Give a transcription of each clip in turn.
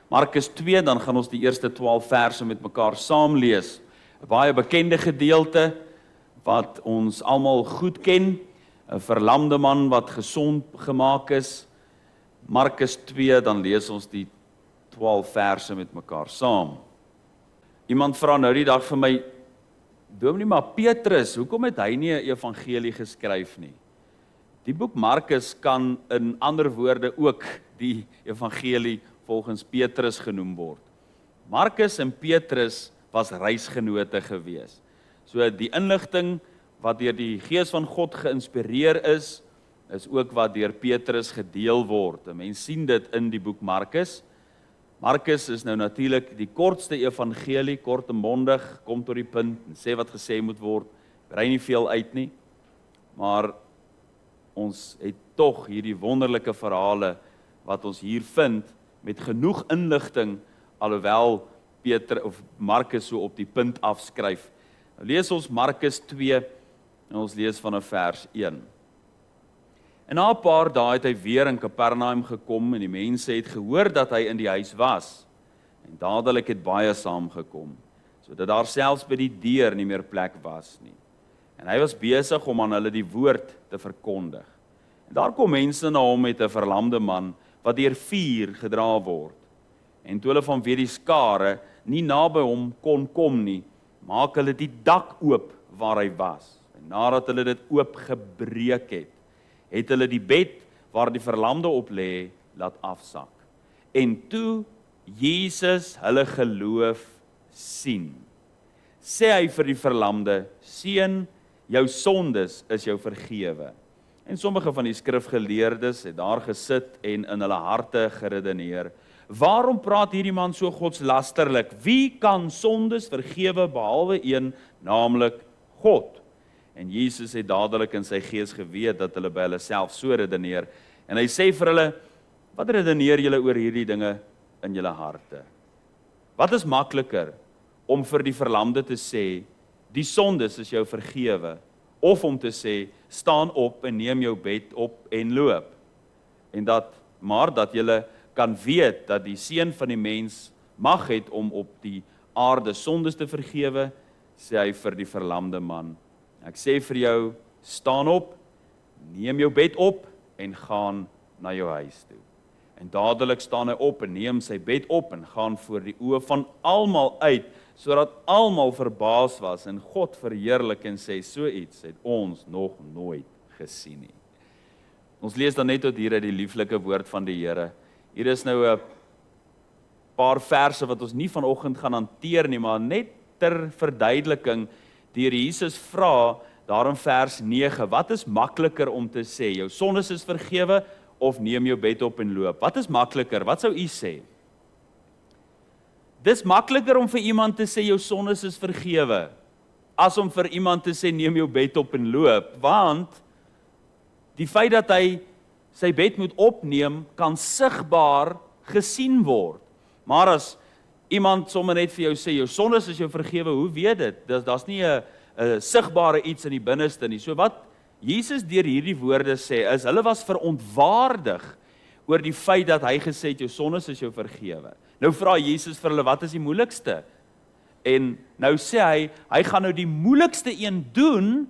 Markus 2, dan gaan ons die eerste 12 verse met mekaar saam lees. 'n Baie bekende gedeelte wat ons almal goed ken, 'n verlamde man wat gesond gemaak is. Markus 2, dan lees ons die 12 verse met mekaar saam. Iemand vra nou die dag vir my, Dominee, maar Petrus, hoekom het hy nie 'n evangelie geskryf nie? Die boek Markus kan in ander woorde ook die evangelie volgens Petrus genoem word. Markus en Petrus was reisgenote gewees. So die inligting wat deur die Gees van God geïnspireer is ook wat deur Petrus gedeel word. Mense sien dit in die boek Markus. Markus is nou natuurlik die kortste evangelie, kort en bondig, kom tot die punt en sê wat gesê moet word. Brei nie veel uit nie. Maar ons het tog hierdie wonderlike verhale wat ons hier vind met genoeg inligting, alhoewel Markus so op die punt afskryf. Nou lees ons Markus 2 en ons lees vanaf vers 1. En na 'n paar dae het hy weer in Kapernaum gekom en die mense het gehoor dat hy in die huis was. En dadelik het baie saamgekom, sodat daar selfs by die deur nie meer plek was nie. En hy was besig om aan hulle die woord te verkondig. En daar kom mense na hom met 'n verlamde man wat deur vuur gedra word. En toe hulle van weer die skare nie naby hom kon kom nie, maak hulle die dak oop waar hy was. En nadat hulle dit oop gebreek het hulle die bed waar die verlamde op lê laat afsak. En toe Jesus hulle geloof sien, sê hy vir die verlamde, seun, jou sondes is jou vergewe. En sommige van die skrifgeleerdes het daar gesit en in hulle harte geredeneer, waarom praat hierdie man so godslasterlik? Wie kan sondes vergewe behalwe een, naamlik God? En Jesus het dadelik in sy gees geweet dat hulle by hulle self so redeneer. En hy sê vir hulle, wat redeneer julle oor hierdie dinge in julle harte? Wat is makliker om vir die verlamde te sê, die sondes is jou vergewe, of om te sê, staan op en neem jou bed op en loop? Maar dat julle kan weet dat die Seun van die mens mag het om op die aarde sondes te vergewe, sê hy vir die verlamde man. Ek sê vir jou, staan op, neem jou bed op en gaan na jou huis toe. En dadelik staan hy op en neem sy bed op en gaan voor die oë van almal uit, sodat almal verbaas was en God verheerlik en sê, so iets het ons nog nooit gesien nie. Ons lees dan net tot hier uit die lieflike woord van die Here. Hier is nou 'n paar verse wat ons nie vanoggend gaan hanteer nie, maar net ter verduideliking, die Jesus vra daar in vers 9, wat is makliker om te sê, jou sondes is vergewe, of neem jou bed op en loop? Wat is makliker? Wat sou u sê? Dis makliker om vir iemand te sê, jou sondes is vergewe, as om vir iemand te sê, neem jou bed op en loop, want die feit dat hy sy bed moet opneem, kan sigbaar gesien word. Maar as iemand sommer net vir jou sê, jou sondes is jou vergewe, hoe weet dit? Daar's nie 'n sigbare iets in die binneste nie. So wat Jesus deur hierdie woorde sê, is hulle was verontwaardig oor die feit dat hy gesê het, jou sondes is jou vergewe. Nou vra Jesus vir hulle, wat is die moeilikste? En nou sê hy gaan nou die moeilikste een doen,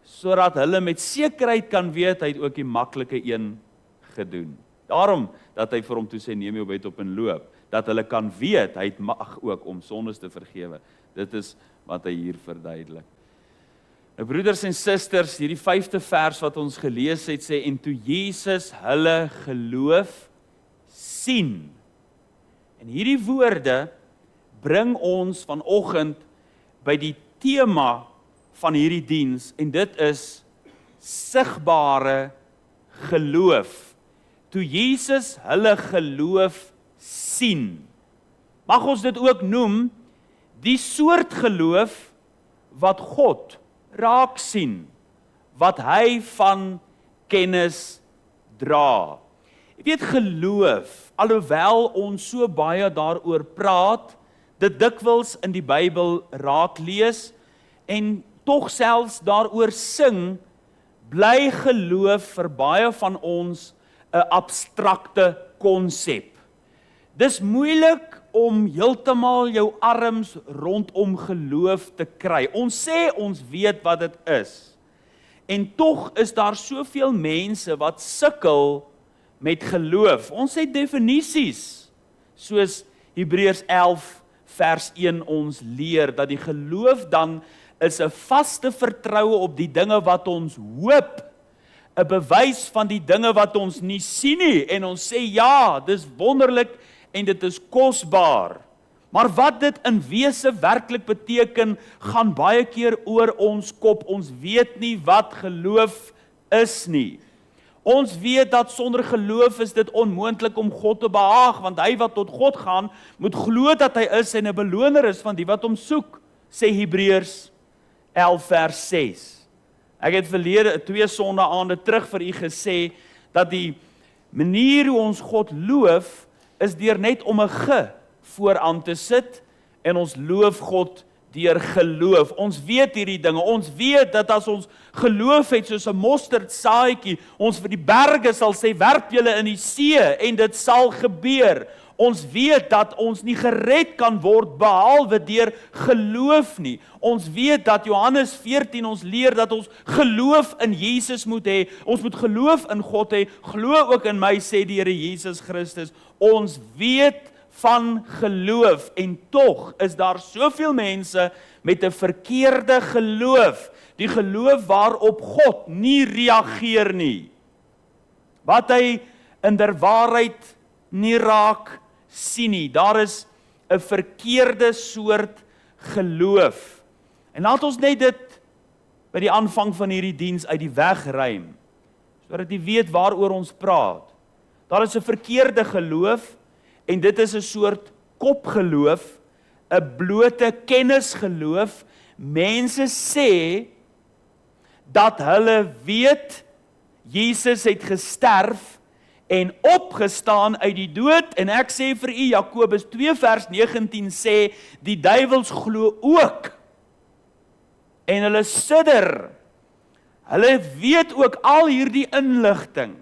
sodat hulle met sekerheid kan weet, hy het ook die maklike een gedoen. Daarom dat hy vir hom toe sê, neem jou bed op en loop, dat hulle kan weet, hy het mag ook om sondes te vergewe. Dit is wat hy hier verduidelik. Nou broeders en susters, hierdie 5de vers wat ons gelees het, sê, en toe Jesus hulle geloof sien. En hierdie woorde bring ons vanoggend by die tema van hierdie diens, en dit is sigbare geloof. Toe Jesus hulle geloof sien. Mag ons dit ook noem, die soort geloof wat God raak sien, wat hy van kennis dra. Jy weet, geloof, alhoewel ons so baie daaroor praat, dit dikwels in die Bybel raak lees, en tog selfs daaroor sing, bly geloof vir baie van ons 'n abstrakte konsep. Dis moeilik om heeltemal jou arms rondom geloof te kry. Ons sê ons weet wat dit is. En tog is daar soveel mense wat sukkel met geloof. Ons sê definisies, soos Hebreërs 11 vers 1 ons leer, dat die geloof dan is 'n vaste vertroue op die dinge wat ons hoop, 'n bewys van die dinge wat ons nie sien nie, en ons sê ja, dis wonderlik en dit is kosbaar. Maar wat dit in wese werklik beteken, gaan baie keer oor ons kop. Ons weet nie wat geloof is nie. Ons weet dat sonder geloof is dit onmoontlik om God te behaag, want hy wat tot God gaan, moet glo dat hy is en 'n beloner is van die wat hom soek, sê Hebreërs 11 vers 6. Ek het verlede 2 sondaande terug vir u gesê, dat die manier hoe ons God loof, is deur net om 'n ge vooraan te sit, en ons loof God deur geloof. Ons weet hierdie dinge, ons weet dat as ons geloof het soos 'n mosterdsaadjie, ons vir die berge sal sê, werp julle in die see, en dit sal gebeur. Ons weet dat ons nie gered kan word behalwe deur geloof nie. Ons weet dat Johannes 14 ons leer dat ons geloof in Jesus moet hê. Ons moet geloof in God hê. Glo ook in my, sê die Here Jesus Christus. Ons weet van geloof, en tog is daar soveel mense met 'n verkeerde geloof. Die geloof waarop God nie reageer nie. Wat hy inderwaarheid nie raak sien nie. Daar is 'n verkeerde soort geloof. En laat ons net dit by die aanvang van hierdie diens uit die weg ruim, sodat jy weet waaroor ons praat. Daar is 'n verkeerde geloof, en dit is 'n soort kopgeloof, 'n blote kennisgeloof. Mense sê dat hulle weet Jesus het gesterf en opgestaan uit die dood, en ek sê vir u, Jakobus 2 vers 19 sê, die duiwels glo ook, en hulle sidder. Hulle weet ook al hierdie inligting.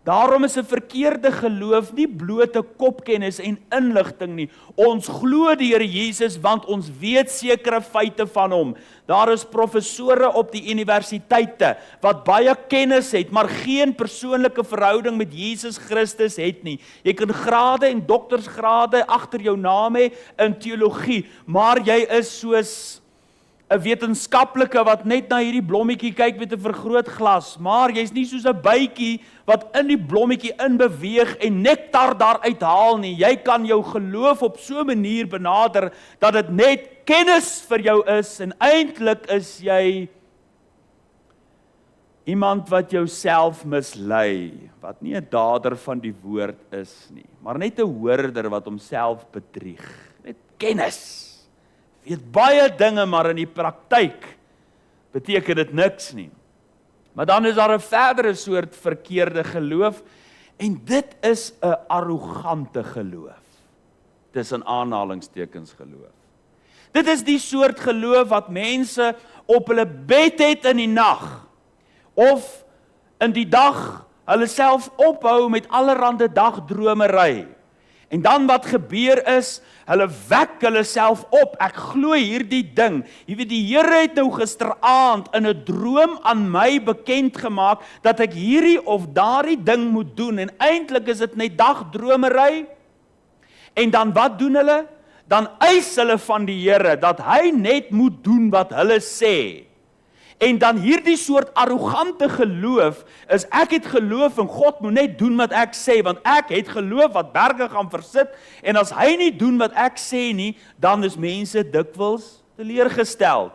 Daarom is 'n verkeerde geloof nie blote kopkennis en inligting nie. Ons glo die Here Jesus, want ons weet sekere feite van hom. Daar is professore op die universiteite wat baie kennis het, maar geen persoonlike verhouding met Jesus Christus het nie. Jy kan grade en doktorsgrade agter jou naam hê in teologie, maar jy is soos 'n wetenskaplike wat net na hierdie blommetjie kyk met 'n vergrootglas, maar jy's nie soos 'n bytjie wat in die blommetjie inbeweeg en nektar daaruit haal nie. Jy kan jou geloof op so 'n manier benader dat dit net kennis vir jou is, en eintlik is jy iemand wat jouself mislei, wat nie 'n dader van die woord is nie, maar net 'n hoorder wat homself bedrieg. Net kennis. Weet baie dinge, maar in die praktyk beteken dit niks nie. Maar dan is daar 'n verdere soort verkeerde geloof, en dit is 'n arrogante geloof. Dis in aanhalingstekens geloof. Dit is die soort geloof wat mense op hulle bed het in die nag, of in die dag hulle self ophou met allerhande dagdromery. En dan wat gebeur is, hulle wek hulle self op. Ek glo hierdie ding. Jy weet, die Here het nou gisteraand in 'n droom aan my bekend gemaak dat ek hierdie of daardie ding moet doen, en eintlik is dit net dagdromery. En dan wat doen hulle? Dan eis hulle van die Here dat hy net moet doen wat hulle sê. En dan hierdie soort arrogante geloof is, ek het geloof en God moet net doen wat ek sê, want ek het geloof wat berge gaan versit, en as hy nie doen wat ek sê nie, dan is mense dikwels teleurgestel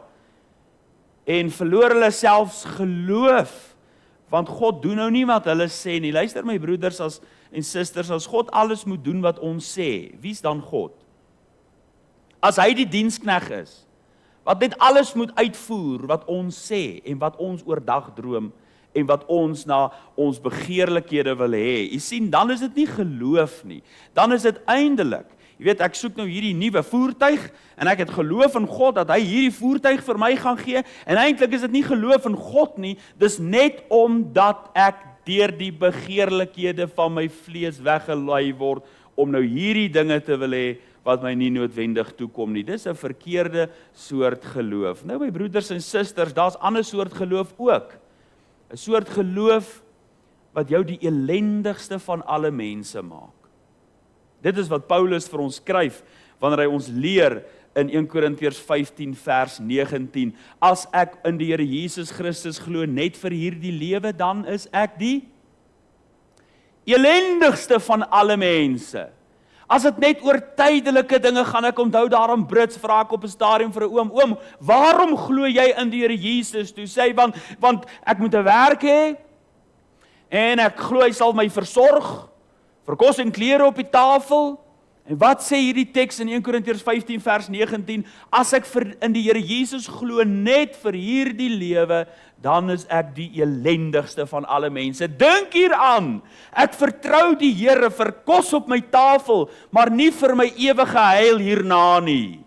en verloor hulle selfs geloof, want God doen nou nie wat hulle sê nie. Luister my broeders en susters, as God alles moet doen wat ons sê, wie's dan God? As hy die dienskneg is, wat net alles moet uitvoer wat ons sê, en wat ons oordag droom, en wat ons na ons begeerlikhede wil hê. Jy sien, dan is dit nie geloof nie. Dan is dit eindelik. Jy weet, ek soek nou hierdie nuwe voertuig, en ek het geloof in God dat hy hierdie voertuig vir my gaan gee, en eintlik is dit nie geloof in God nie, dis net omdat ek deur die begeerlikhede van my vlees weggelei word, om nou hierdie dinge te wil hê wat my nie noodwendig toekom nie. Dis 'n verkeerde soort geloof. Nou my broeders en susters, daar's 'n ander soort geloof ook. 'n Soort geloof wat jou die elendigste van alle mense maak. Dit is wat Paulus vir ons skryf wanneer hy ons leer in 1 Korintiërs 15 vers 19. As ek in die Here Jesus Christus glo net vir hierdie lewe, dan is ek die elendigste van alle mense. As dit net oor tydelike dinge gaan, ek onthou daarom Brits vra ek op 'n stadium vir 'n oom, waarom glo jy in die Here Jesus? Toe sê hy, want ek moet 'n werk hê, en ek glo hy sal my versorg, vir kos en klere op die tafel. En wat sê hierdie teks in 1 Korintiërs 15 vers 19? As ek in die Here Jesus glo net vir hierdie lewe, dan is ek die elendigste van alle mense. Dink hieraan, ek vertrou die Here vir kos op my tafel, maar nie vir my ewige heil hierna nie.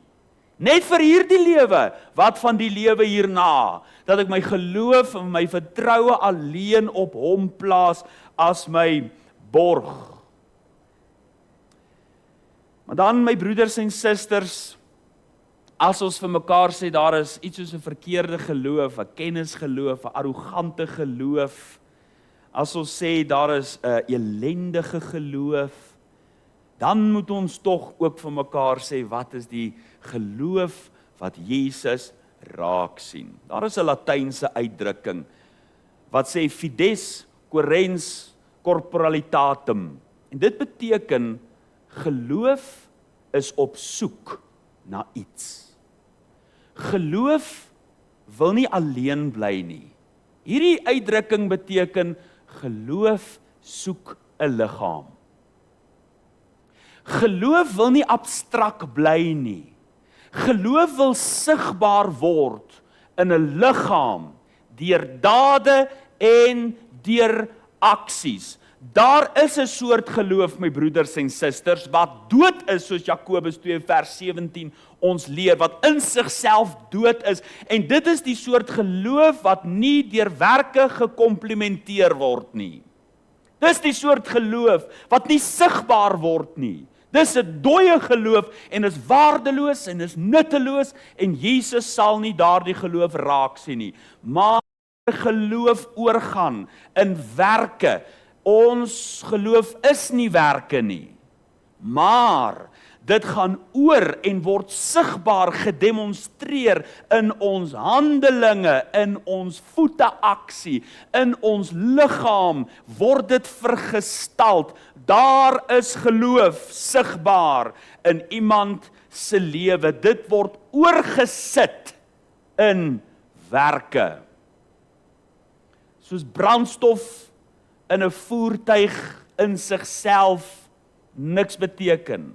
Net vir hierdie lewe, wat van die lewe hierna? Dat ek my geloof en my vertroue alleen op hom plaas as my borg. Maar dan my broeders en susters, as ons vir mekaar sê, daar is iets soos 'n verkeerde geloof, 'n kennisgeloof, 'n arrogante geloof, as ons sê daar is 'n elendige geloof, dan moet ons tog ook vir mekaar sê, wat is die geloof wat Jesus raak sien? Daar is 'n Latynse uitdrukking, wat sê fides quoens corporalitatem, en dit beteken, geloof is op soek na iets. Geloof wil nie alleen bly nie. Hierdie uitdrukking beteken, geloof soek 'n liggaam. Geloof wil nie abstrak bly nie. Geloof wil sigbaar word in 'n liggaam, deur dade en deur aksies. Daar is 'n soort geloof, my broeders en susters, wat dood is, soos Jakobus 2 vers 17 ons leer, wat in sigself dood is, en dit is die soort geloof wat nie deur werke gekomplementeer word nie. Dis die soort geloof wat nie sigbaar word nie. Dis 'n dooie geloof, en is waardeloos, en is nutteloos, en Jesus sal nie daardie geloof raak sien nie. Maar geloof oorgaan in werke. Ons geloof is nie werke nie, maar dit gaan oor en word sigbaar gedemonstreer in ons handelinge, in ons voeteaksie, in ons liggaam word dit vergestald. Daar is geloof sigbaar in iemand se lewe. Dit word oorgesit in werke. Soos brandstof in 'n voertuig in sigself niks beteken.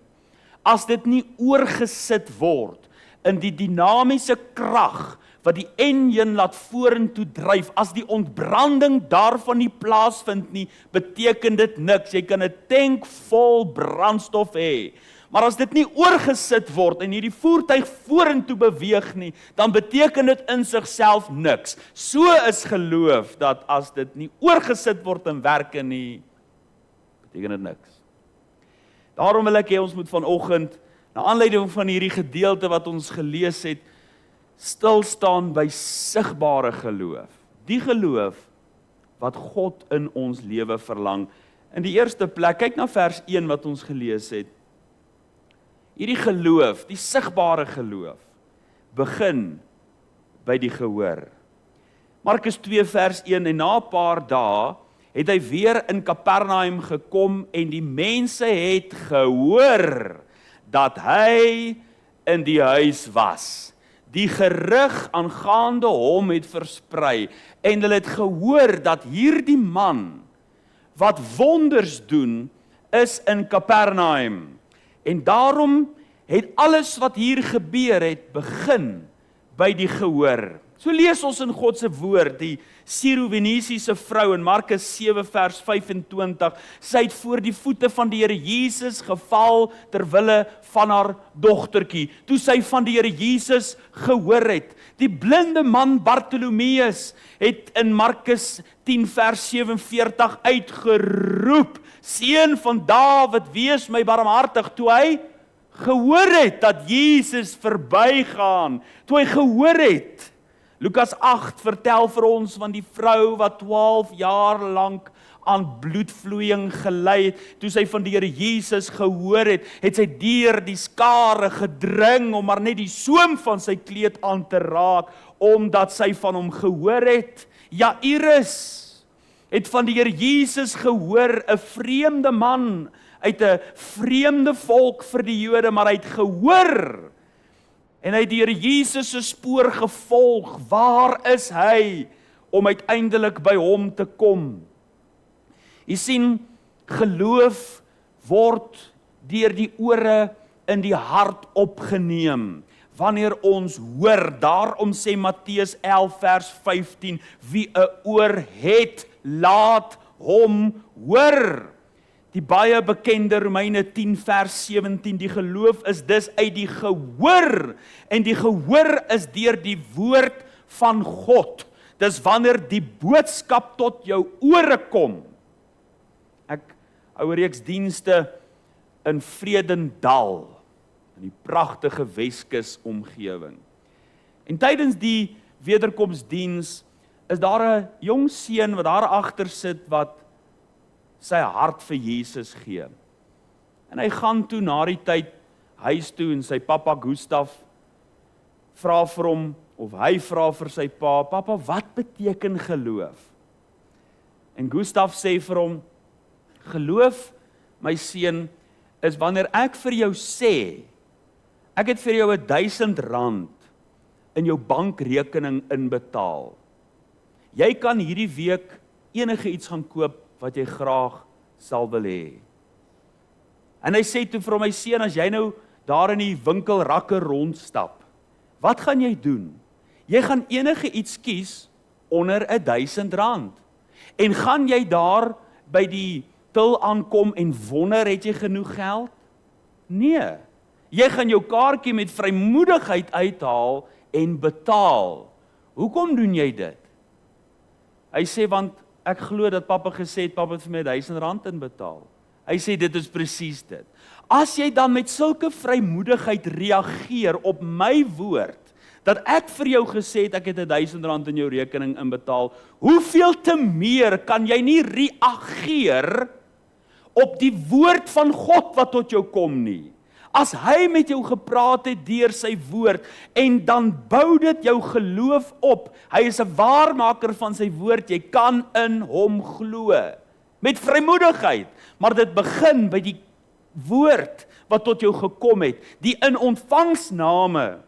As dit nie oorgesit word in die dinamiese krag wat die enjin laat vorentoe dryf, as die ontbranding daarvan nie plaasvind nie, beteken dit niks. Jy kan 'n tank vol brandstof hê, maar as dit nie oorgesit word en hierdie voertuig vorentoe beweeg nie, dan beteken dit in sigself niks. So is geloof, dat as dit nie oorgesit word in werke nie, beteken dit niks. Daarom wil ek hê ons moet vanoggend, na aanleiding van hierdie gedeelte wat ons gelees het, stil staan by sigbare geloof. Die geloof wat God in ons lewe verlang. In die eerste plek, kyk na vers 1 wat ons gelees het. Hierdie geloof, die sigbare geloof, begin by die gehoor. Markus 2 vers 1, en na 'n paar dae het hy weer in Kapernaum gekom, en die mense het gehoor dat hy in die huis was. Die gerug aangaande hom het versprei, en hulle het gehoor dat hierdie man, wat wonders doen, is in Kapernaum. En daarom het alles wat hier gebeur het, begin by die gehoor. So lees ons in God se woord, die Syro-Venesiese vrou in Markus 7 vers 25, sy het voor die voete van die Here Jesus geval terwille van haar dogtertjie, toe sy van die Here Jesus gehoor het. Die blinde man Bartolomeus het in Markus 10 vers 47 uitgeroep, Seun van Dawid, wees my barmhartig, toe hy gehoor het dat Jesus verbygaan, toe hy gehoor het. Lukas 8 vertel vir ons van die vrou wat 12 jaar lank aan bloedvloeiing gely het. Toe sy van die Here Jesus gehoor het, het sy deur die skare gedring om maar net die soem van sy kleed aan te raak, omdat sy van hom gehoor het. Jairus het van die Here Jesus gehoor, 'n vreemde man uit 'n vreemde volk vir die Jode, maar hy het gehoor. En hy het die Here Jesus se spoor gevolg. Waar is hy? Om uiteindelik by hom te kom. Jy sien, geloof word deur die ore in die hart opgeneem. Wanneer ons hoor, daarom sê Matteus 11 vers 15, wie 'n oor het, laat hom hoor. Die baie bekende Romeine 10 vers 17, die geloof is dus uit die gehoor, en die gehoor is deur die woord van God. Dis wanneer die boodskap tot jou ore kom. Ek hou reeks dienste in Vredendal, in die pragtige Weskus omgewing. En tydens die wederkomsdiens is daar 'n jong seun wat daar agter sit wat sy hart vir Jesus gee. En hy gaan toe na die tyd huis toe en sy pappa Gustaf vra vir hom, of hy vra vir sy pa, pappa, wat beteken geloof? En Gustaf sê vir hom, geloof, my seun, is wanneer ek vir jou sê, ek het vir jou R1000 in jou bankrekening inbetaal. Jy kan hierdie week enige iets gaan koop wat jy graag sal wil hê. En hy sê toe vir hom, my seun, as jy nou daar in die winkelrakke rondstap, wat gaan jy doen? Jy gaan enige iets kies onder R1000. En gaan jy daar by die til aankom en wonder, het jy genoeg geld? Nee. Jy gaan jou kaartjie met vrymoedigheid uithaal en betaal. Hoekom doen jy dit? Hy sê, want ek glo dat pappa gesê het, pappa het vir my R1000 inbetaal. Hy sê, dit is presies dit. As jy dan met sulke vrymoedigheid reageer op my woord, dat ek vir jou gesê het, ek het R1000 in jou rekening inbetaal, hoeveel te meer kan jy nie reageer op die woord van God wat tot jou kom nie? As hy met jou gepraat het deur sy woord, en dan bou dit jou geloof op, hy is 'n waarmaker van sy woord, jy kan in hom glo, met vrymoedigheid, maar dit begin by die woord wat tot jou gekom het, die in ontvangsname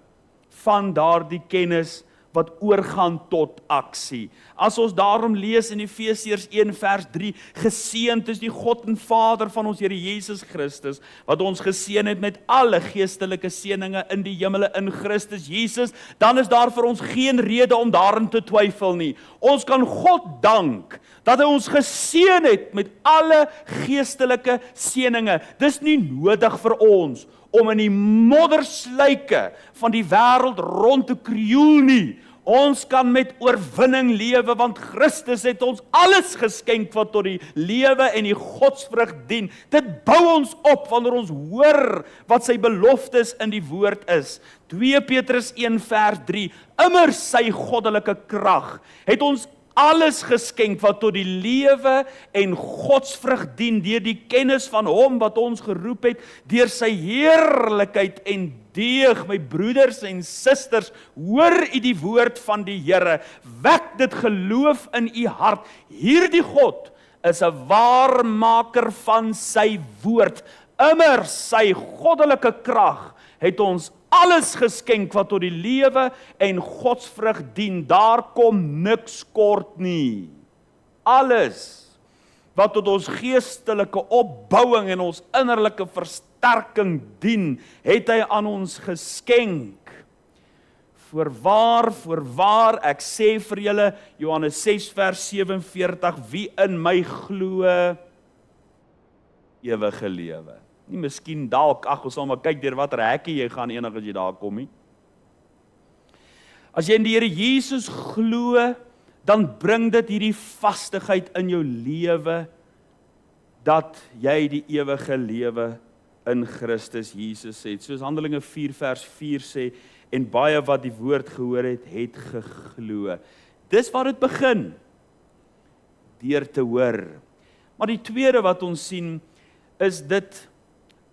van daardie kennis wat oorgaan tot aksie. As ons daarom lees in Efesiërs 1 vers 3, geseënd is die God en Vader van ons Here Jesus Christus, wat ons geseën het met alle geestelike seëninge in die hemele in Christus Jesus, dan is daar vir ons geen rede om daarin te twyfel nie. Ons kan God dank dat hy ons geseën het met alle geestelike seëninge. Dis nie nodig vir ons om in die moddersluike van die wêreld rond te krioel nie. Ons kan met oorwinning lewe, want Christus het ons alles geskenk wat tot die lewe en die godsvrug dien. Dit bou ons op wanneer ons hoor wat sy beloftes in die woord is. 2 Petrus 1 vers 3, immer sy goddelike krag het ons alles geskenk wat tot die lewe en godsvrug dien, deur die kennis van hom wat ons geroep het, deur sy heerlikheid en deeg. My broeders en susters, hoor u die woord van die Here, wek dit geloof in u hart. Hierdie God is 'n waarmaker van sy woord, immer sy goddelike krag het ons alles geskenk wat tot die lewe en godsvrug dien. Daar kom niks kort nie. Alles wat tot ons geestelike opbouing en ons innerlike versterking dien, het hy aan ons geskenk. Voorwaar, ek sê vir julle, Johannes 6 vers 47, wie in my glo, ewige lewe. Nie miskien dalk, ons sal maar kyk deur watter hekkie jy gaan enig as jy daar kom nie. As jy in die Here Jesus glo, dan bring dit hierdie vastigheid in jou lewe, dat jy die ewige lewe in Christus Jesus het. Soos Handelinge 4 vers 4 sê, en baie wat die woord gehoor het, het geglo. Dis waar dit begin, deur te hoor. Maar die tweede wat ons sien, is dit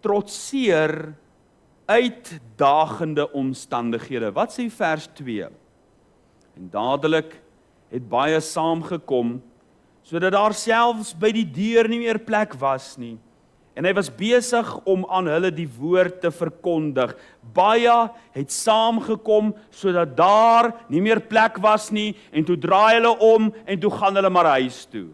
trotseer uitdagende omstandighede. Wat sê vers 2? En dadelik het baie saamgekom, sodat daar selfs by die deur nie meer plek was nie. En hy was besig om aan hulle die woord te verkondig. Baie het saamgekom, sodat daar nie meer plek was nie, en toe draai hulle om, en toe gaan hulle maar huis toe.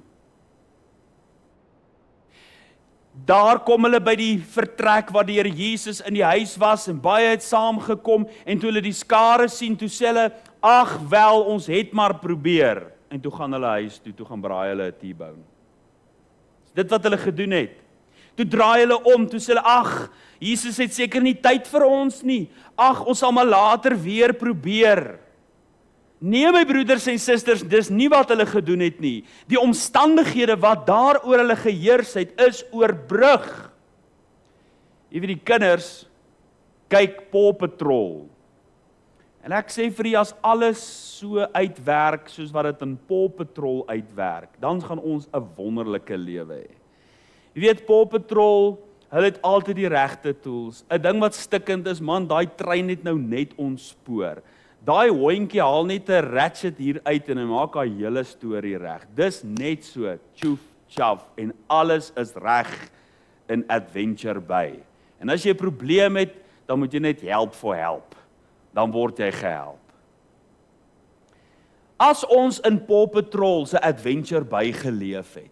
Daar kom hulle by die vertrek waar die Here Jesus in die huis was, en baie het saamgekom, en toe hulle die skare sien, toe sê hulle, ag wel, ons het maar probeer. En toe gaan hulle huis toe, toe gaan braai hulle 'n T-bone. Dit wat hulle gedoen het. Toe draai hulle om, toe sê hulle, ag, Jesus het seker nie tyd vir ons nie. Ag, ons sal maar later weer probeer. Nee, my broeders en susters, dis nie wat hulle gedoen het nie. Die omstandighede wat daar oor hulle geheers het, is oorbrug. Jy weet, die kinders kyk Paw Patrol. En ek sê vir jy, as alles so uitwerk, soos wat dit in Paw Patrol uitwerk, dan gaan ons 'n wonderlike lewe hê. Jy weet, Paw Patrol, hulle het altyd die regte tools. 'n Ding wat stikkend is, man, daai trein het nou net ontspoor. Daai hondjie haal net 'n ratchet hier uit en hy maak haar hele storie reg. Dis net so, tjoef, tjaf, en alles is reg in Adventure Bay. En as jy 'n probleem het, dan moet jy net help for help. Dan word jy gehelp. As ons in Paw Patrol se Adventure Bay geleef het,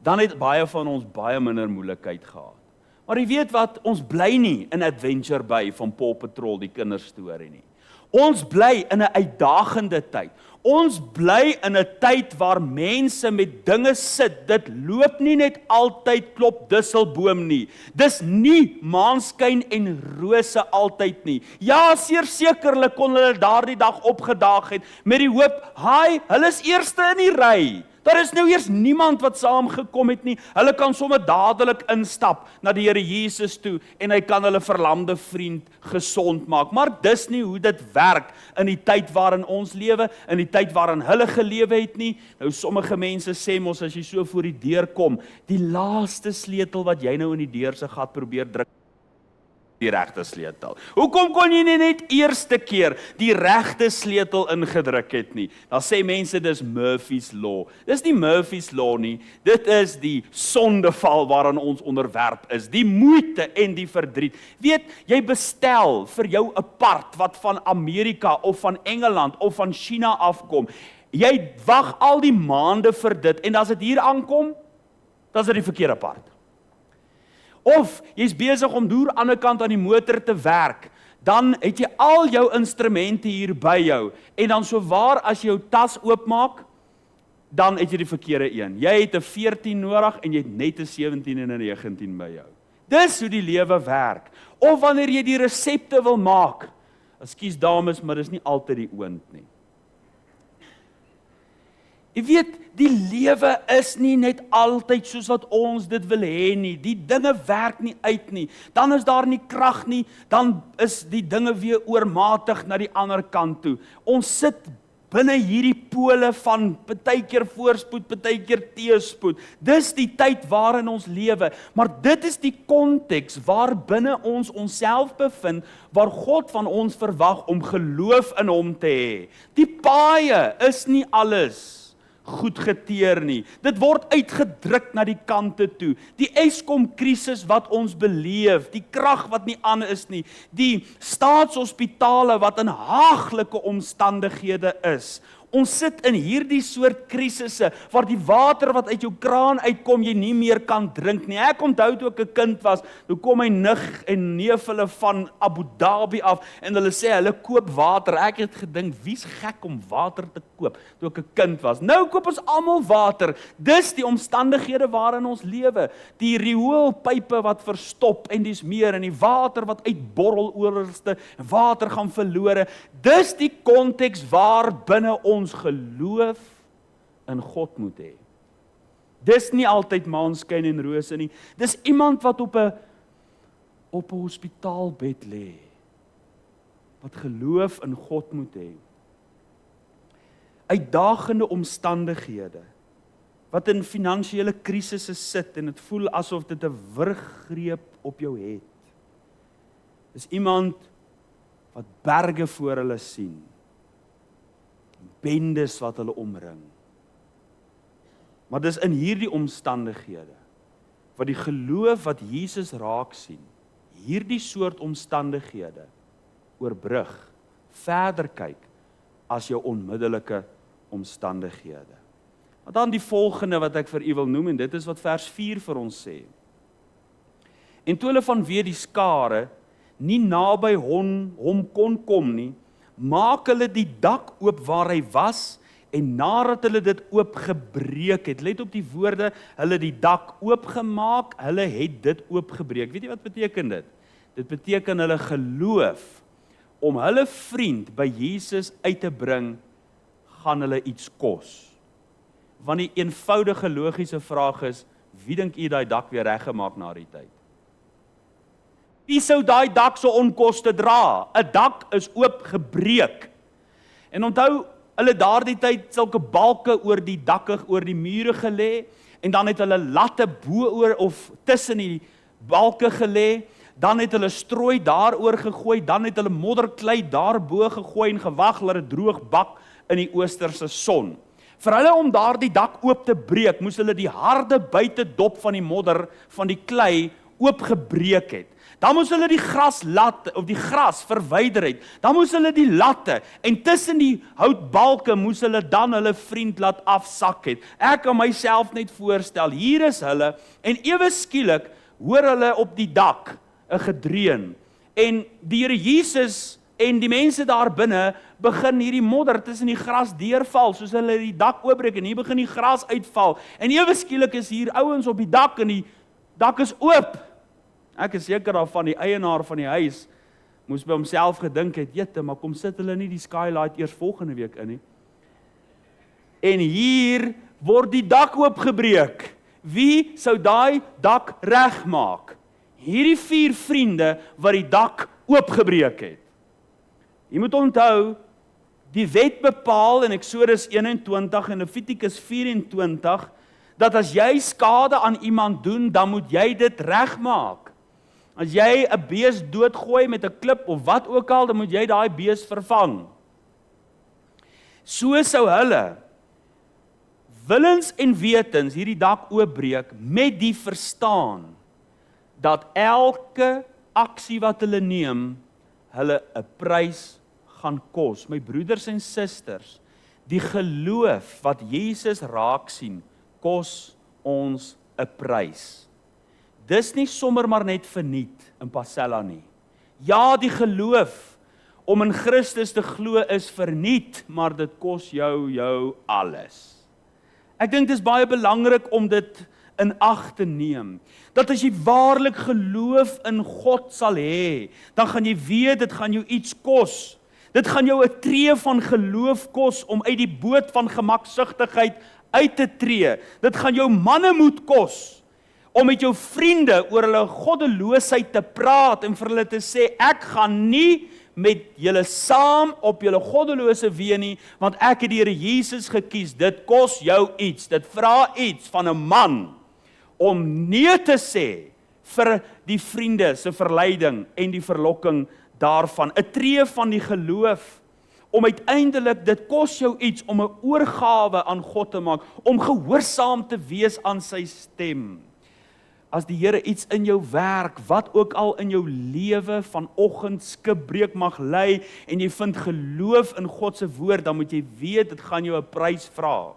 dan het baie van ons baie minder moeilikheid gehad. Maar jy weet wat, ons bly nie in Adventure Bay van Paw Patrol, die kinderstorie nie. Ons bly in 'n uitdagende tyd. Ons bly in 'n tyd waar mense met dinge sit. Dit loop nie net altyd klop dusselboom nie. Dis nie maanskyn en rose altyd nie. Ja, sekerlik kon hulle daardie dag opgedaag het met die hoop, hulle is eerste in die ry. Daar is nou eers niemand wat saamgekom het nie. Hulle kan sommer dadelik instap na die Here Jesus toe en hy kan hulle verlamde vriend gesond maak. Maar dis nie hoe dit werk in die tyd waarin ons lewe, in die tyd waarin hulle gelewe het nie. Nou sommige mense sê mos as jy so voor die deur kom, die laaste sleutel wat jy nou in die deur se gat probeer druk, die regte sleutel. Hoekom kon jy nie net eerste keer die regte sleutel ingedruk het nie? Dan sê mense dis Murphy's Law. Dis nie Murphy's Law nie, dit is die sondeval waaraan ons onderwerp is, die moeite en die verdriet. Weet, jy bestel vir jou 'n part wat van Amerika of van Engeland of van China afkom. Jy wag al die maande vir dit en as dit hier aankom, dan is dit die verkeerde part. Of jy's besig om deur aan die kant aan die motor te werk, dan het jy al jou instrumente hier by jou, en dan so waar as jy jou tas oopmaak, dan het jy die verkeerde een. Jy het 'n 14 nodig, en jy het net 'n 17 en 'n 19 by jou. Dis hoe die lewe werk. Of wanneer jy die resepte wil maak, ekskuus dames, maar dis nie altyd die oond nie. Jy weet, die lewe is nie net altyd soos wat ons dit wil hê nie. Die dinge werk nie uit nie. Dan is daar nie krag nie, dan is die dinge weer oormatig na die ander kant toe. Ons sit binne hierdie pole van partykeer voorspoed, partykeer teëspoed. Dis die tyd waarin ons lewe, maar dit is die konteks waar binne ons onsself bevind, waar God van ons verwag om geloof in hom te hê. Die paaie is nie alles goed geteer nie. Dit word uitgedruk na die kante toe. Die Eskom krisis wat ons beleef, die krag wat nie aan is nie, die staatshospitale wat in haaglike omstandighede is. Ons sit in hierdie soort krisisse, waar die water wat uit jou kraan uitkom, jy nie meer kan drink nie. Ek onthou toe ek 'n kind was, toe kom my nig en neef hulle van Abu Dhabi af, en hulle sê, hulle koop water. Ek het gedink, wie's gek om water te koop, toe ek 'n kind was. Nou koop ons almal water. Dis die omstandighede waarin ons lewe. Die rioolpype wat verstop, en dis meer, en die water wat uitborrel oorste, en water gaan verlore. Dis die konteks waar binne ons geloof in God moet hê. Dis nie altyd maanskyn en rose nie. Dis iemand wat op 'n hospitaalbed lê, wat geloof in God moet hê. Uitdagende omstandighede, wat in finansiële krisisse sit, en dit voel asof dit 'n wurggreep op jou het. Dis iemand wat berge voor hulle sien, bendes wat hulle omring. Maar dis in hierdie omstandighede, wat die geloof wat Jesus raak sien, hierdie soort omstandighede oorbrug, verder kyk, as jou onmiddellike omstandighede. Maar dan die volgende wat ek vir u wil noem, en dit is wat vers 4 vir ons sê. En toe hulle vanweë die skare nie naby hom kon kom nie, maak hulle die dak oop waar hy was, en nadat hulle dit oopgebreek het, let op die woorde, hulle die dak oopgemaak, hulle het dit oopgebreek. Weet jy wat beteken dit? Dit beteken hulle geloof om hulle vriend by Jesus uit te bring, gaan hulle iets kos. Want die eenvoudige logiese vraag is, wie dink u daai dak weer reggemaak na die tyd? Wie sou daai dak so onkoste dra? 'n Dak is oopgebreek. En onthou, hulle daardie tyd sulke balke oor die dakke, oor die mure gelê, en dan het hulle latte bo-oor of tussen die balke gelê, dan het hulle strooi daaroor gegooi, dan het hulle modderklei daarbo gegooi en gewag dat dit droog bak in die oosterse son. Vir hulle om daardie dak oop te breek, moes hulle die harde buitedop van die modder, van die klei, oopgebreek het. Dan moes hulle die gras verwyder het. Dan moes hulle die latte, en tussen die houtbalke moes hulle dan hulle vriend laat afsak het. Ek kan myself net voorstel, hier is hulle, en ewe skielik hoor hulle op die dak 'n gedreun. En die Here Jesus en die mense daar binne begin hierdie modder tussen die gras deurval, soos hulle die dak oopbreek, en hier begin die gras uitval. En ewe skielik is hier ouens op die dak, en die dak is oop. Ek is seker daarvan, die eienaar van die huis moes by homself gedink het, jette, maar kom sit hulle nie die skylight eers volgende week in nie. En hier word die dak oopgebreek. Wie sou daai dak regmaak? Hierdie 4 vriende wat die dak oopgebreek het. Jy moet onthou, die wet bepaal in Eksodus 21 en Levitikus 24, dat as jy skade aan iemand doen, dan moet jy dit regmaak. As jy 'n bees doodgooi met 'n klip of wat ook al, dan moet jy daai bees vervang. So sou hulle willens en wetens hierdie dak oopbreek met die verstaan dat elke aksie wat hulle neem, hulle 'n prys gaan kos. My broeders en susters, die geloof wat Jesus raak sien, kos ons 'n prys. Dis nie sommer maar net verniet in Pasella nie. Ja, die geloof om in Christus te glo is verniet, maar dit kos jou alles. Ek dink dit is baie belangrik om dit in ag te neem, dat as jy waarlik geloof in God sal hê, dan gaan jy weet, dit gaan jou iets kos. Dit gaan jou 'n tree van geloof kos om uit die boot van gemaksugtigheid uit te tree. Dit gaan jou mannemoed kos om met jou vriende oor hulle goddeloosheid te praat en vir hulle te sê, ek gaan nie met julle saam op julle goddelose weë nie, want ek het die Here Jesus gekies. Dit kos jou iets, dit vra iets van 'n man om nee te sê vir die vriende se verleiding en die verlokking daarvan. 'n Tree van die geloof, om uiteindelik, dit kos jou iets om 'n oorgawe aan God te maak, om gehoorsaam te wees aan sy stem. as die Here iets in jou werk, wat ook al in jou lewe vanoggend skipbreek mag lei, en jy vind geloof in God se woord, dan moet jy weet, dit gaan jou 'n prys vra.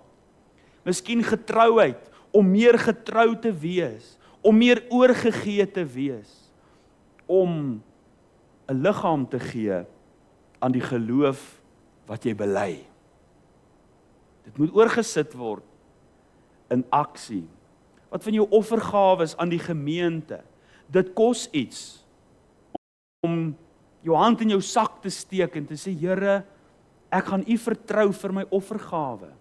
Miskien getrouheid, om meer getrou te wees, om meer oorgegee te wees, om 'n liggaam te gee aan die geloof wat jy bely. Dit moet oorgesit word in aksie. Wat van jou offergawes aan die gemeente? Dit kos iets om jou hand in jou sak te steek en te sê, Here, ek gaan U vertrou vir my offergawe.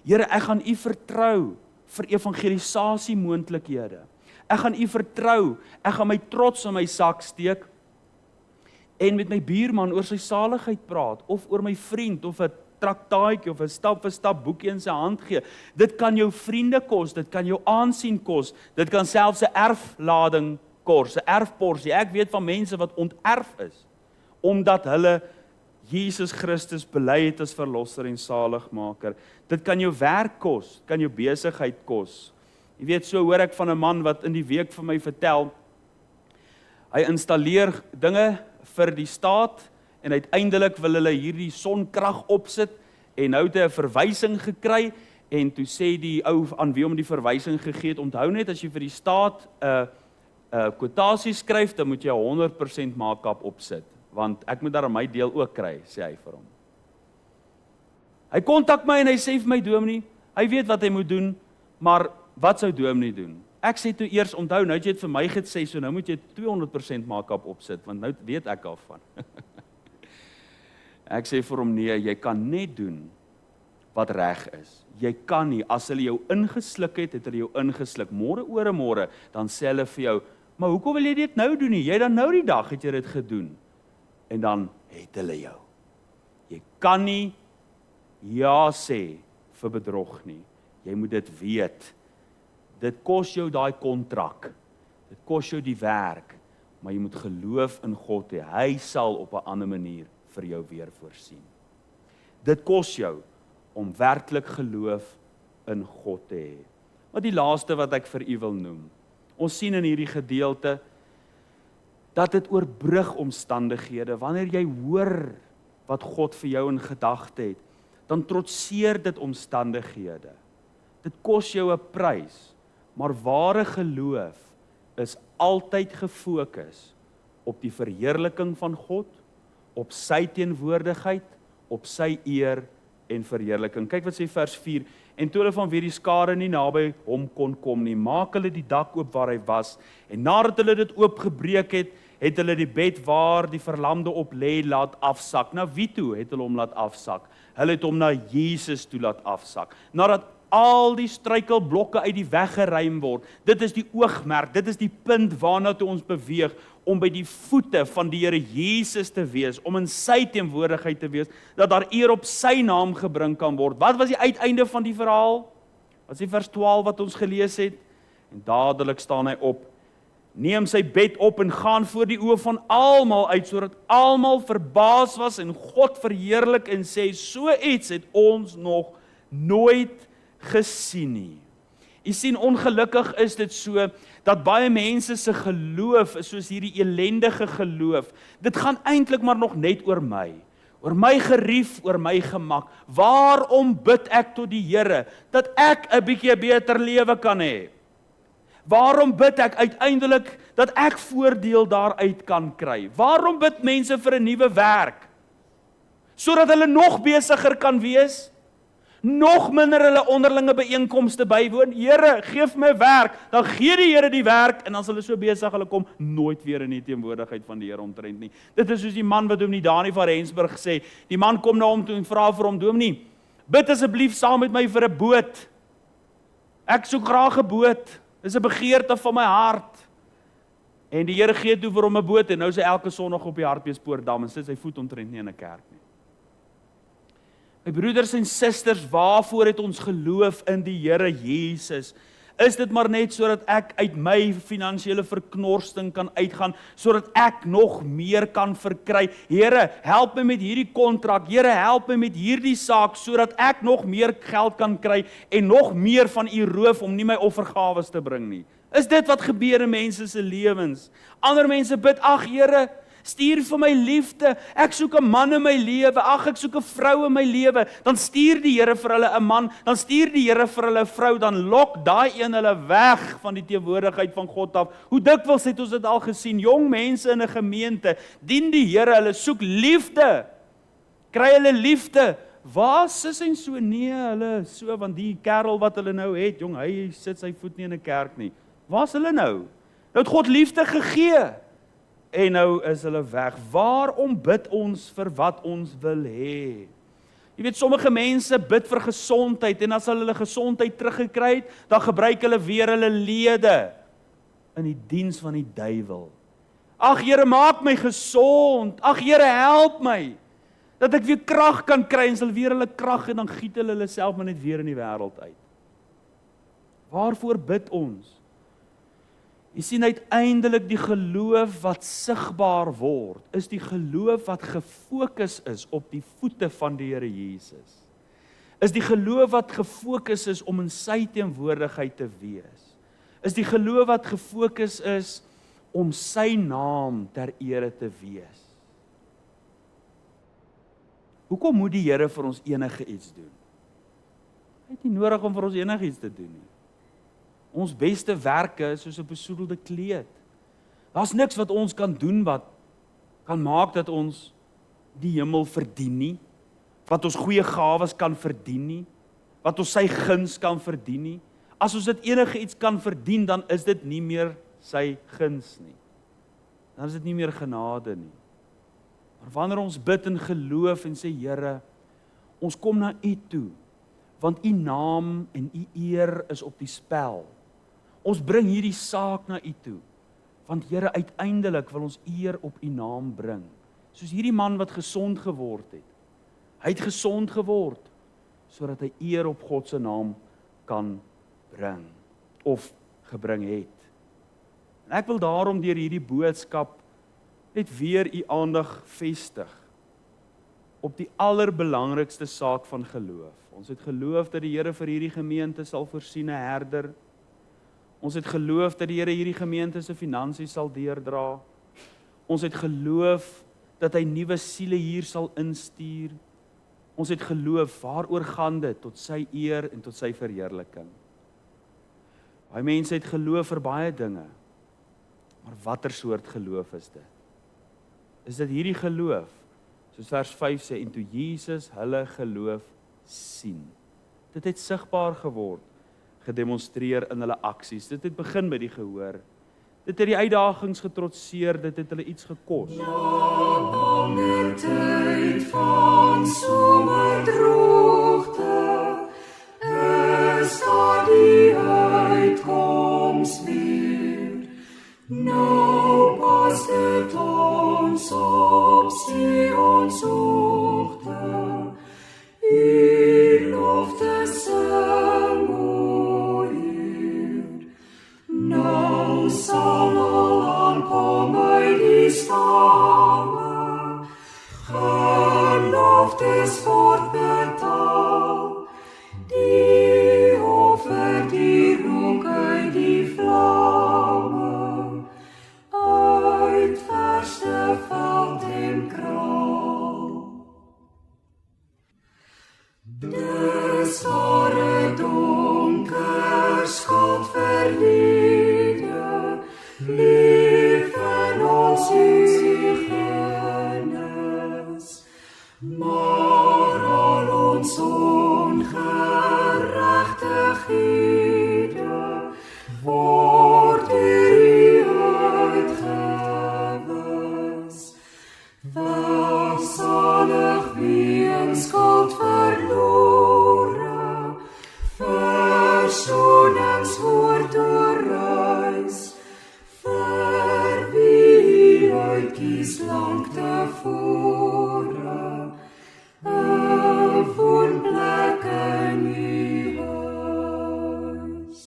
Here, ek gaan U vertrou vir evangelisasie moontlikhede. Ek gaan U vertrou, ek gaan my trots in my sak steek en met my buurman oor sy saligheid praat, of oor my vriend, of 'n traktaatjie, of 'n stap-vir-stap boekie in sy hand gee. Dit kan jou vriende kos, dit kan jou aansien kos, dit kan selfs 'n erflading kos, 'n erfporsie. Ek weet van mense wat onterf is, omdat hulle Jesus Christus bely het as verlosser en saligmaker. Dit kan jou werk kos, kan jou besigheid kos. Jy weet, so hoor ek van 'n man wat in die week vir my vertel, hy installeer dinge vir die staat, en uiteindelik wil hulle hierdie sonkrag opsit, en nou het hy 'n verwysing gekry, en toe sê die ou aan wie hom die verwysing gegee het, onthou net, as jy vir die staat 'n kwotasie skryf, dan moet jy 100% maak-up opsit, want ek moet daar my deel ook kry, sê hy vir hom. Hy kontak my en hy sê vir my, Dominee, hy weet wat hy moet doen, maar wat sou Dominee doen? Ek sê toe eers, onthou, nou het jy het vir my gesê, so nou moet jy 200% maak-up opsit, want nou weet ek al van. Ek sê vir hom, nee, jy kan net doen wat reg is. Jy kan nie, as hulle jou ingesluk het, het hulle jou ingesluk. Môre oor 'n môre, dan sê hulle vir jou, maar hoekom wil jy dit nou doen nie? Jy dan nou die dag het jy dit gedoen. En dan het hulle jou. Jy kan nie ja sê vir bedrog nie. Jy moet dit weet. Dit kos jou daai kontrak. Dit kos jou die werk, maar jy moet geloof in God hê. Hy sal op 'n ander manier vir jou weer voorsien. Dit kos jou om werklik geloof in God te hê. Maar die laaste wat ek vir u wil noem, ons sien in hierdie gedeelte, dat dit oorbrug omstandighede, wanneer jy hoor wat God vir jou in gedagte het, dan trotseer dit omstandighede. Dit kos jou 'n prys, maar ware geloof is altyd gefokus op die verheerliking van God, op sy teenwoordigheid, op sy eer en verheerliking. Kyk wat sê vers 4, en toe hulle vanweer die skare nie naby hom kon kom nie, maak hulle die dak oop waar hy was, en nadat hulle dit oopgebreek het, het hulle die bed waar die verlamde op lê laat afsak. Na wie toe het hulle hom laat afsak? Hulle het hom na Jesus toe laat afsak. Nadat al die struikelblokke uit die weg geruim word, dit is die oogmerk, dit is die punt waarna toe ons beweeg, om by die voete van die Here Jesus te wees, om in sy teenwoordigheid te wees, dat daar eer op sy naam gebring kan word. Wat was die uiteinde van die verhaal? Wat is die vers 12 wat ons gelees het? En dadelik staan hy op, neem sy bed op en gaan voor die oë van almal uit, sodat almal verbaas was en God verheerlik en sê, so iets het ons nog nooit gesien nie. Jy sien, ongelukkig is dit so, dat baie mense se geloof is soos hierdie elendige geloof. Dit gaan eintlik maar nog net oor my gerief, oor my gemak. Waarom bid ek tot die Here, dat ek 'n bietjie beter lewe kan hê? Waarom bid ek uiteindelik, dat ek voordeel daaruit kan kry? Waarom bid mense vir 'n nuwe werk? Sodat hulle nog besiger kan wees? Nog minder hulle onderlinge byeenkomste bywoon. Here, geef my werk. Dan gee die Here die werk, en as hulle so besig, hulle kom nooit weer in die teenwoordigheid van die Here omtrent nie. Dit is soos die man wat Dominee Dani van Rensburg sê. Die man kom na hom toe en vra vir hom, Dominee, bid asseblief saam met my vir 'n boot. Ek soek graag 'n boot. Dis 'n begeerte van my hart. En die Here gee toe vir hom 'n boot, en nou is hy elke Sondag op die Hartbeespoortdam en sit sy voet omtrent nie in 'n kerk nie. My broeders en susters, waarvoor het ons geloof in die Here Jesus? Is dit maar net sodat ek uit my finansiële verknorsting kan uitgaan, sodat ek nog meer kan verkry? Here, help my met hierdie kontrak. Here, help my met hierdie saak, sodat ek nog meer geld kan kry en nog meer van u roof om nie my offergawes te bring nie. Is dit wat gebeur in mense se lewens? Ander mense bid, ag Here, stuur vir my liefde, ek soek 'n man in my lewe, ag ek soek 'n vrou in my lewe, dan stuur die Here vir hulle 'n man, dan stuur die Here vir hulle 'n vrou, dan lok daai een hulle weg van die teenwoordigheid van God af. Hoe dikwels het ons dit al gesien, jong mense in 'n gemeente, dien die Here, hulle soek liefde, kry hulle liefde, waar sis en so, nee, hulle so, want die kerel wat hulle nou het, jong, hy sit sy voet nie in 'n kerk nie, waar's hulle nou? Nou het God liefde gegee, en nou is hulle weg. Waarom bid ons vir wat ons wil hê? Jy weet, sommige mense bid vir gesondheid, en as hulle gesondheid teruggekry het, dan gebruik hulle weer hulle lede in die diens van die duiwel. Ag Here, maak my gesond. Ag Here, help my, dat ek weer krag kan kry, en sal weer hulle krag, en dan giet hulle self maar net weer in die wêreld uit. Waarvoor bid ons? Jy sien, uiteindelik die geloof wat sigbaar word, is die geloof wat gefokus is op die voete van die Here Jesus. Is die geloof wat gefokus is om in sy teenwoordigheid te wees. Is die geloof wat gefokus is om sy naam ter ere te wees. Hoekom moet die Here vir ons enige iets doen? Hy het nie nodig om vir ons enige iets te doen nie. Ons beste werke is soos 'n besoedelde kleed. Daar's niks wat ons kan doen wat kan maak dat ons die hemel verdien nie, wat ons goeie gawes kan verdien nie, wat ons sy guns kan verdien nie. As ons dit enige iets kan verdien, dan is dit nie meer sy guns nie. Dan is dit nie meer genade nie. Maar wanneer ons bid in geloof en sê, Here, ons kom na U toe, want U naam en U eer is op die spel. Ons bring hierdie saak na U toe, want Here, uiteindelik wil ons eer op U naam bring. Soos hierdie man wat gesond geword het. Hy het gesond geword, sodat hy eer op God se naam kan bring, of gebring het. En ek wil daarom deur hierdie boodskap net weer U aandag vestig op die allerbelangrikste saak van geloof. Ons het geloof dat die Here vir hierdie gemeente sal voorsien 'n herder. Ons het geloof dat die Here hierdie gemeente se finansies sal deurdra. Ons het geloof dat hy nuwe siele hier sal instuur. Ons het geloof, waaroor gaan dit? Tot sy eer en tot sy verheerliking. Baie mense het geloof vir baie dinge, maar watter soort geloof is dit? Is dit hierdie geloof, soos vers 5 sê, en toe Jesus hulle geloof sien. Dit het sigbaar geword, gedemonstreer in hulle aksies. Dit het begin by die gehoor. Dit het die uitdagings getrotseer, dit het hulle iets gekos. Na lange tyd van somerdroogte, is daar die uitkoms weer. Nou pas dit ons op.